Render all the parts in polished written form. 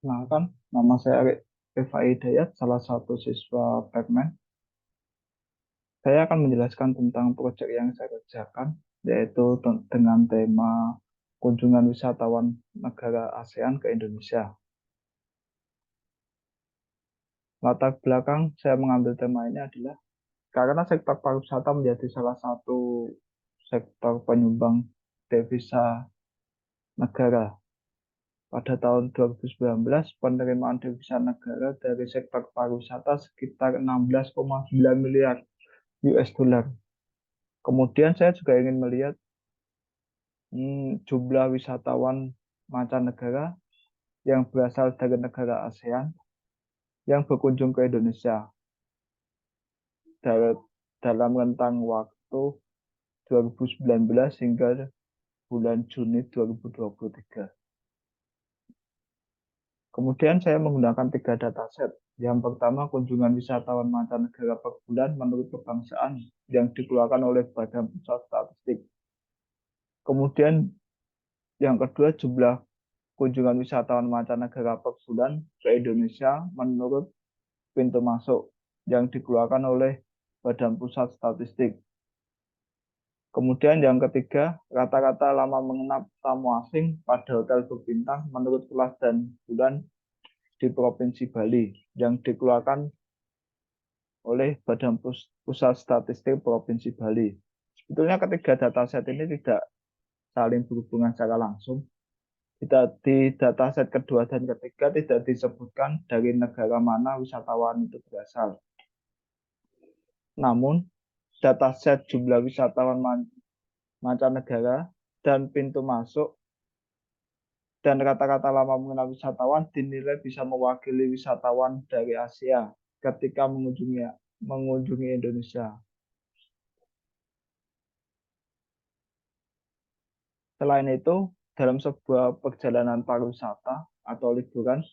Kenalkan, nama saya Eva Hidayat, salah satu siswa Pekmen. Saya akan menjelaskan tentang proyek yang saya kerjakan, yaitu dengan tema kunjungan wisatawan negara ASEAN ke Indonesia. Latar belakang saya mengambil tema ini adalah karena sektor pariwisata menjadi salah satu sektor penyumbang devisa negara. Pada tahun 2019, penerimaan devisa negara dari sektor pariwisata sekitar 16,9 miliar US dollar. Kemudian saya juga ingin melihat jumlah wisatawan mancanegara yang berasal dari negara ASEAN yang berkunjung ke Indonesia dalam rentang waktu 2019 hingga bulan Juni 2023. Kemudian saya menggunakan 3 dataset. Yang pertama, kunjungan wisatawan mancanegara per bulan menurut kebangsaan yang dikeluarkan oleh Badan Pusat Statistik. Kemudian yang kedua, jumlah kunjungan wisatawan mancanegara per bulan ke Indonesia menurut pintu masuk yang dikeluarkan oleh Badan Pusat Statistik. Kemudian yang ketiga, rata-rata lama menginap tamu asing pada hotel berbintang menurut kelas dan bulan di Provinsi Bali yang dikeluarkan oleh Badan Pusat Statistik Provinsi Bali. Sebetulnya ketiga dataset ini tidak saling berhubungan secara langsung. Di dataset kedua dan ketiga tidak disebutkan dari negara mana wisatawan itu berasal. Namun, dataset jumlah wisatawan mancanegara dan pintu masuk dan rata-rata lama mengenal wisatawan dinilai bisa mewakili wisatawan dari Asia ketika mengunjungi Indonesia. Selain itu, dalam sebuah perjalanan pariwisata atau liburan,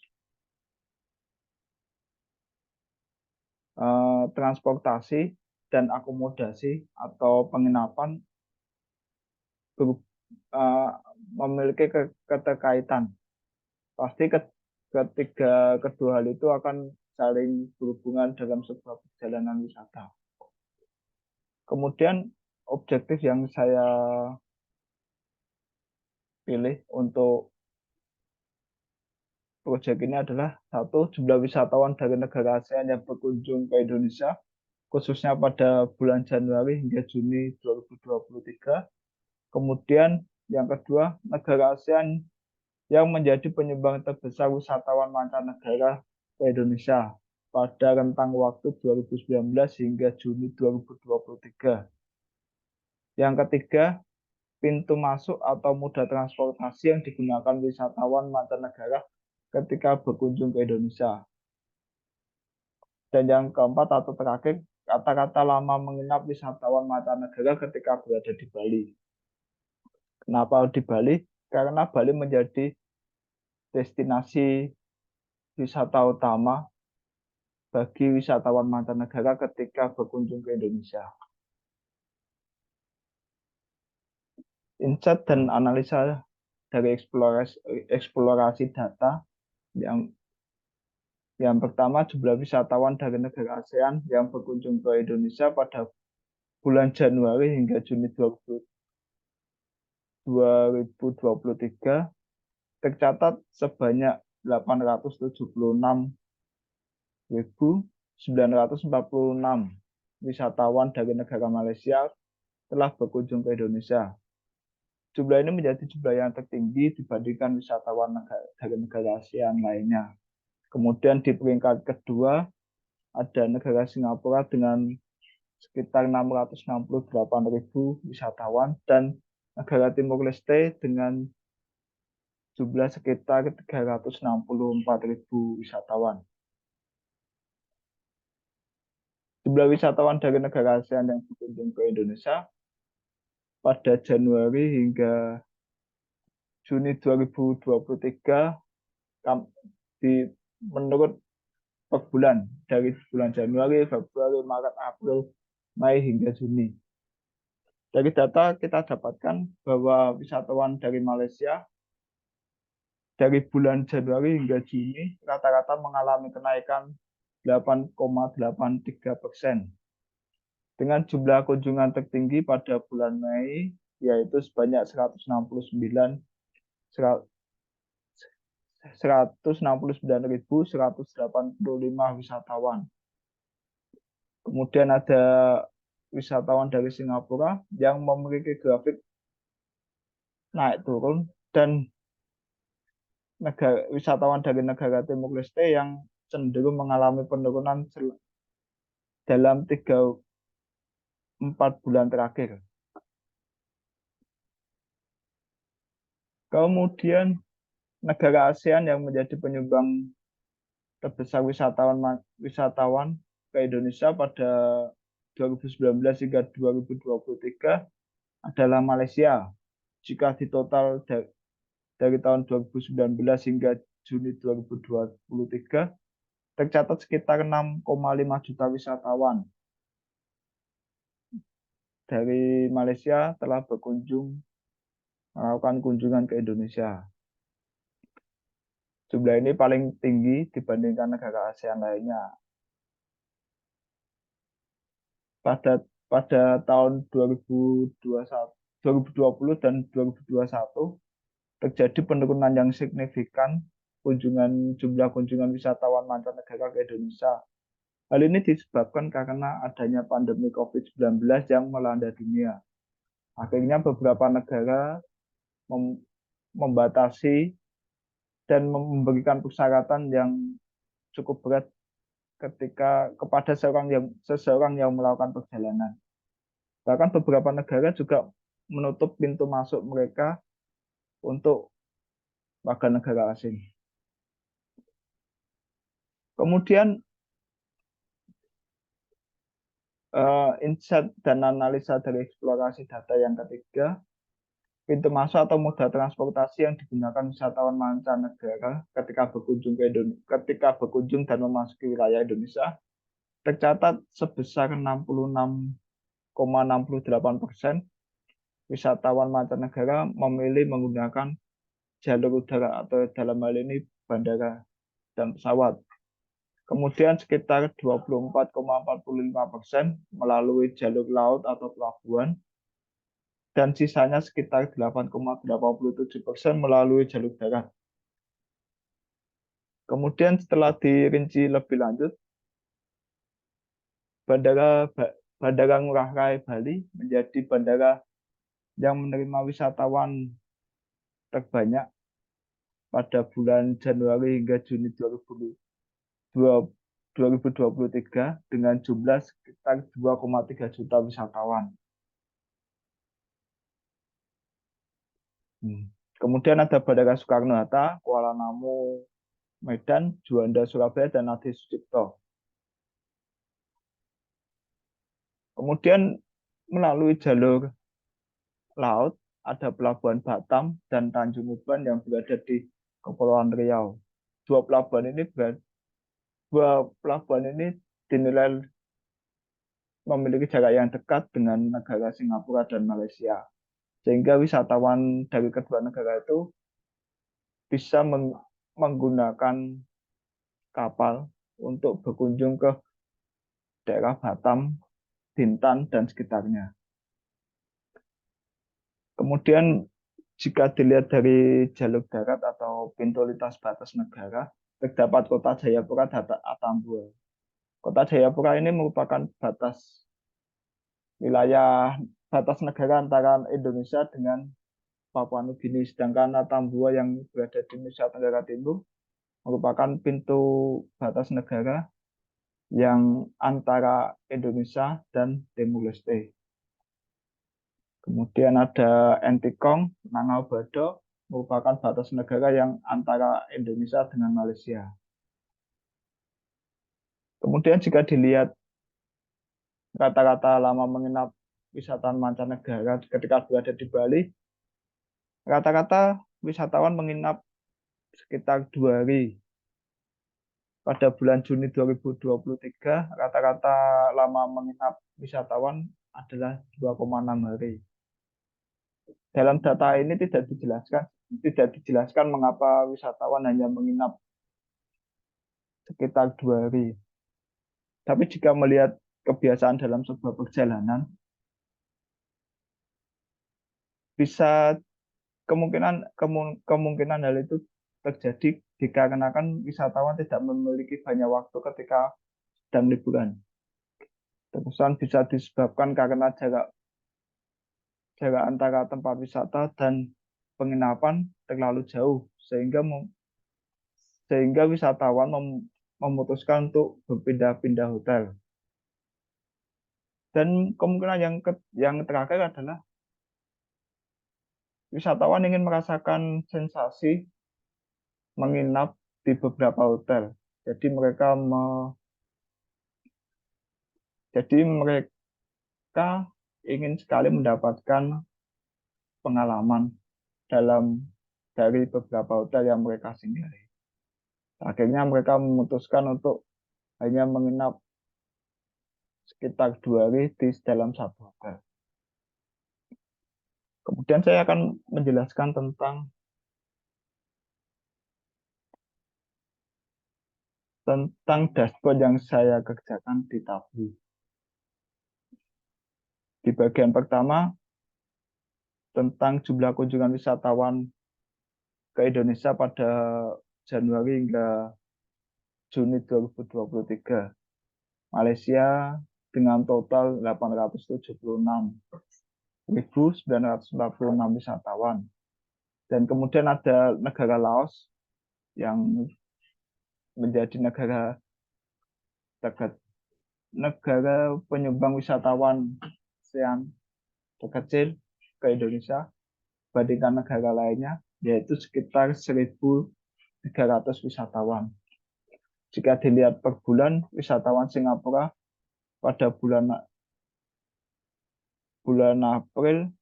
transportasi dan akomodasi atau penginapan memiliki keterkaitan. Pasti ketiga kedua hal itu akan saling berhubungan dalam sebuah perjalanan wisata. Kemudian objektif yang saya pilih untuk proyek ini adalah satu, jumlah wisatawan dari negara ASEAN yang berkunjung ke Indonesia, khususnya pada bulan Januari hingga Juni 2023. Kemudian yang kedua, negara ASEAN yang menjadi penyumbang terbesar wisatawan mancanegara ke Indonesia pada rentang waktu 2019 hingga Juni 2023. Yang ketiga, pintu masuk atau moda transportasi yang digunakan wisatawan mancanegara ketika berkunjung ke Indonesia. Dan yang keempat atau terakhir, kata-kata lama menginap wisatawan mancanegara ketika berada di Bali. Kenapa di Bali? Karena Bali menjadi destinasi wisata utama bagi wisatawan mancanegara ketika berkunjung ke Indonesia. Insight dan analisa dari eksplorasi data yang pertama, jumlah wisatawan dari negara ASEAN yang berkunjung ke Indonesia pada bulan Januari hingga Juni 2023 tercatat sebanyak 876.946 wisatawan dari negara Malaysia telah berkunjung ke Indonesia. Jumlah ini menjadi jumlah yang tertinggi dibandingkan wisatawan dari negara ASEAN lainnya. Kemudian di peringkat kedua ada negara Singapura dengan sekitar 668.000 wisatawan dan negara Timur Leste dengan jumlah sekitar 364.000 wisatawan. Jumlah wisatawan dari negara ASEAN yang berkunjung ke Indonesia pada Januari hingga Juni 2023 menurut per bulan dari bulan Januari, Februari, Maret, April, Mei hingga Juni. Dari data kita dapatkan bahwa wisatawan dari Malaysia dari bulan Januari hingga Juni rata-rata mengalami kenaikan 8,83%. Dengan jumlah kunjungan tertinggi pada bulan Mei, yaitu sebanyak 169.185 wisatawan. Kemudian ada wisatawan dari Singapura yang memiliki grafik naik turun, dan wisatawan dari negara Timur Leste yang cenderung mengalami penurunan dalam 3-4 bulan terakhir. Kemudian negara ASEAN yang menjadi penyumbang terbesar wisatawan ke Indonesia pada 2019 hingga 2023 adalah Malaysia. Jika di total dari tahun 2019 hingga Juni 2023 tercatat sekitar 6,5 juta wisatawan dari Malaysia telah melakukan kunjungan ke Indonesia. Jumlah ini paling tinggi dibandingkan negara ASEAN lainnya. Pada tahun 2020 dan 2021 terjadi penurunan yang signifikan jumlah kunjungan wisatawan mancanegara ke Indonesia. Hal ini disebabkan karena adanya pandemi COVID-19 yang melanda dunia. Akhirnya beberapa negara membatasi dan memberikan persyaratan yang cukup berat kepada seseorang yang melakukan perjalanan. Bahkan beberapa negara juga menutup pintu masuk mereka untuk warga negara asing. Kemudian insight dan analisa dari eksplorasi data yang ketiga, pintu masuk atau moda transportasi yang digunakan wisatawan mancanegara ketika berkunjung dan memasuki wilayah Indonesia tercatat sebesar 66,68% wisatawan mancanegara memilih menggunakan jalur udara atau dalam hal ini bandara dan pesawat. Kemudian sekitar 24,45% melalui jalur laut atau pelabuhan, dan sisanya sekitar 8,87% melalui jalur darat. Kemudian setelah dirinci lebih lanjut, Bandara Ngurah Rai Bali menjadi bandara yang menerima wisatawan terbanyak pada bulan Januari hingga Juni 2023 dengan jumlah sekitar 2,3 juta wisatawan. Kemudian ada Bandara Soekarno-Hatta, Kuala Namu, Medan, Juanda, Surabaya, dan Adi Sucipto. Kemudian melalui jalur laut ada Pelabuhan Batam dan Tanjung Uban yang berada di Kepulauan Riau. Dua pelabuhan ini dinilai memiliki jarak yang dekat dengan negara Singapura dan Malaysia, sehingga wisatawan dari kedua negara itu bisa menggunakan kapal untuk berkunjung ke daerah Batam, Bintan, dan sekitarnya. Kemudian jika dilihat dari jalur darat atau pintu lintas batas negara, terdapat Kota Jayapura dan Atambua. Kota Jayapura ini merupakan batas negara antara Indonesia dengan Papua Nugini, sedangkan Atambua yang berada di Nusa Tenggara Timur merupakan pintu batas negara yang antara Indonesia dan Timur Leste. Kemudian ada Entikong, Nangau Bado, merupakan batas negara yang antara Indonesia dengan Malaysia. Kemudian jika dilihat rata-rata lama menginap wisatawan mancanegara ketika berada di Bali, rata-rata wisatawan menginap sekitar 2 hari. Pada bulan Juni 2023, rata-rata lama menginap wisatawan adalah 2,6 hari. Dalam data ini tidak dijelaskan mengapa wisatawan hanya menginap sekitar 2 hari. Tapi jika melihat kebiasaan dalam sebuah perjalanan, bisa kemungkinan hal itu terjadi dikarenakan wisatawan tidak memiliki banyak waktu ketika sedang liburan. Terusan bisa disebabkan karena jarak jarak antara tempat wisata dan penginapan terlalu jauh sehingga wisatawan memutuskan untuk berpindah-pindah hotel. Dan kemungkinan yang terakhir adalah wisatawan ingin merasakan sensasi menginap di beberapa hotel. Jadi mereka ingin sekali mendapatkan pengalaman dari beberapa hotel yang mereka singgahi. Akhirnya mereka memutuskan untuk hanya menginap sekitar 2 hari di dalam satu hotel. Kemudian saya akan menjelaskan tentang dashboard yang saya kerjakan di Tabu. Di bagian pertama, tentang jumlah kunjungan wisatawan ke Indonesia pada Januari hingga Juni 2023. Malaysia dengan total 876.946 wisatawan. Dan kemudian ada negara Laos yang menjadi negara penyumbang wisatawan ASEAN terkecil ke Indonesia dibandingkan negara lainnya, yaitu sekitar 1.300 wisatawan. Jika dilihat per bulan, wisatawan Singapura pada bulan April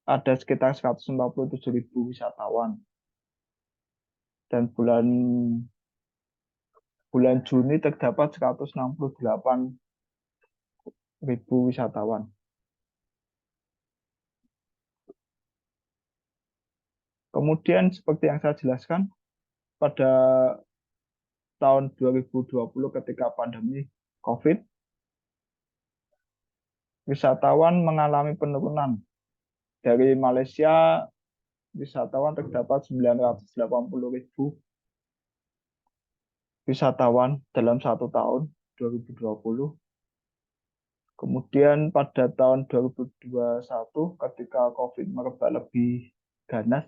ada sekitar 147.000 wisatawan. Dan bulan Juni terdapat 168.000 wisatawan. Kemudian seperti yang saya jelaskan, pada tahun 2020 ketika pandemi COVID, wisatawan mengalami penurunan. Dari Malaysia, wisatawan terdapat 980.000 wisatawan dalam 1 tahun 2020. Kemudian pada tahun 2021 ketika COVID merebak lebih ganas,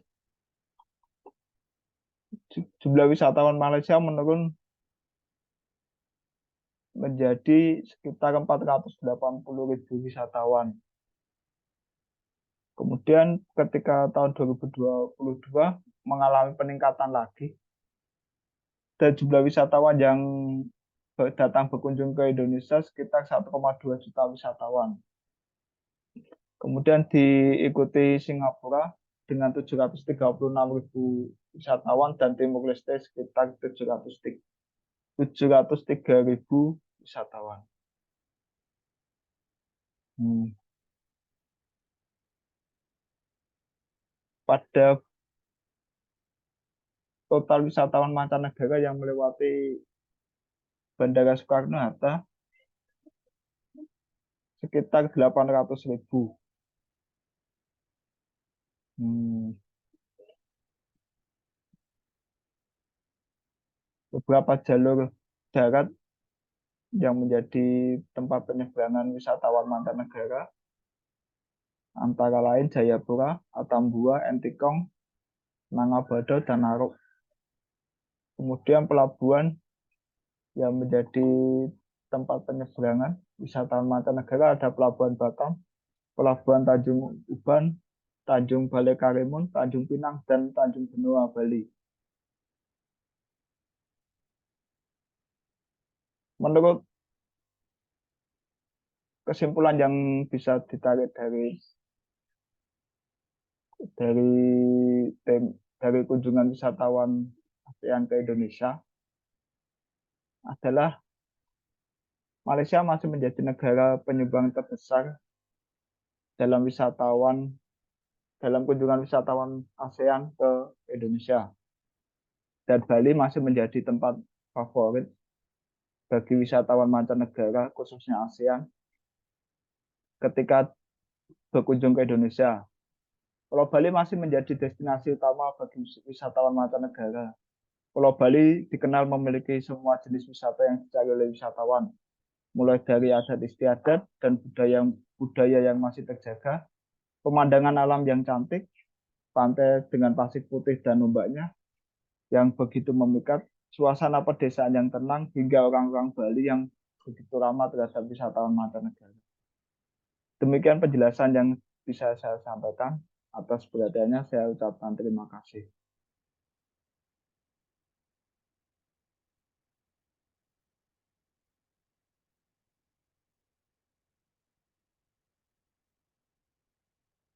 jumlah wisatawan Malaysia menurun menjadi sekitar 480.000 wisatawan. Kemudian ketika tahun 2022 mengalami peningkatan lagi, dan jumlah wisatawan yang datang berkunjung ke Indonesia sekitar 1,2 juta wisatawan. Kemudian diikuti Singapura dengan 736.000 wisatawan dan Timur Leste sekitar 703.000 wisatawan. Pada total wisatawan mancanegara yang melewati Bandara Soekarno-Hatta sekitar 800.000. Beberapa jalur darat yang menjadi tempat penyeberangan wisatawan mancanegara antara lain Jayapura, Atambua, Entikong, Nangabado, dan Narok. Kemudian pelabuhan yang menjadi tempat penyeberangan wisatawan mancanegara ada Pelabuhan Batam, Pelabuhan Tanjung Uban, Tanjung Balai Karimun, Tanjung Pinang, dan Tanjung Benoa, Bali. Menurut kesimpulan yang bisa ditarik dari kunjungan wisatawan ASEAN ke Indonesia adalah Malaysia masih menjadi negara penyumbang terbesar dalam dalam kunjungan wisatawan ASEAN ke Indonesia. Dan Bali masih menjadi tempat favorit bagi wisatawan mancanegara, khususnya ASEAN, ketika berkunjung ke Indonesia. Pulau Bali masih menjadi destinasi utama bagi wisatawan mancanegara. Pulau Bali dikenal memiliki semua jenis wisata yang dicari oleh wisatawan, mulai dari adat istiadat dan budaya yang masih terjaga, pemandangan alam yang cantik, pantai dengan pasir putih dan ombaknya yang begitu memikat, suasana pedesaan yang tenang, hingga orang-orang Bali yang begitu ramah terhadap wisatawan mancanegara. Demikian penjelasan yang bisa saya sampaikan. Atas perhatiannya saya ucapkan terima kasih.